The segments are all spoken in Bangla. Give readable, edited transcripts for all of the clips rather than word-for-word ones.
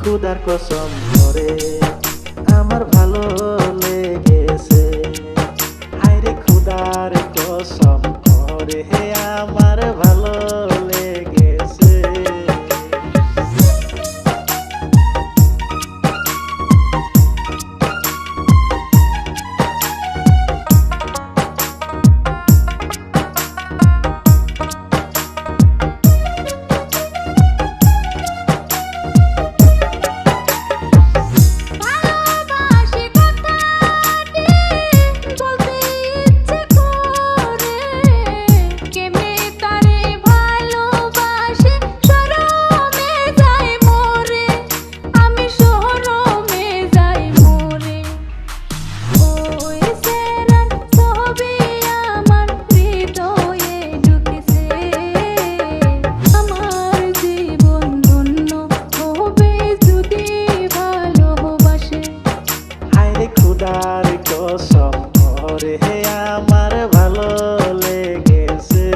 খুদার কসম করে আমার ভালো লেগেছে। হায়রে খুদার কসম করে আমার ভালো লেগেছে। খুদার কসম করে আমার ভালো লেগেছে।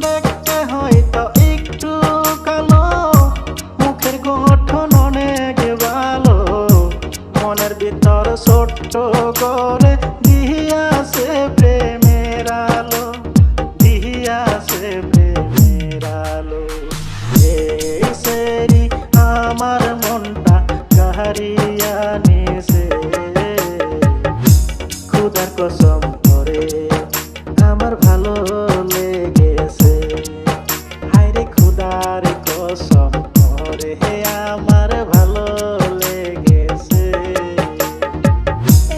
দেখতে হয়তো একটু গঠন অনেক ভালো, মনের ভিতর ছোট্ট করে দিয়াছে প্রেমের আলো, দিয়াছে প্রেমের আলো। এই সেরি আমার মনটা কাহারিয়া নিছে। খুদার কসম করে আমার ভালো লেগেছে। হায়রে খুদার কসম করে আমার ভালো লেগেছে।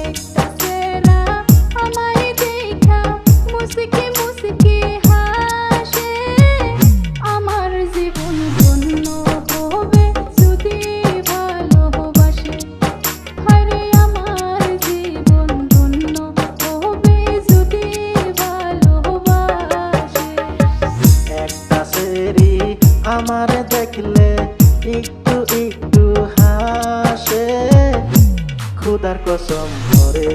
একটা সেরা আমায় দেখা মুসকি মুসকি হাসে, আমার জীবন ধন্য হবে যদি ভালোবাসে। হায়রে আমার জীবন ধন্য হবে যদি ভালোবাসে। একটা সেরি আমার দেখলে একটু একটু হাসে। খুদার কসম করে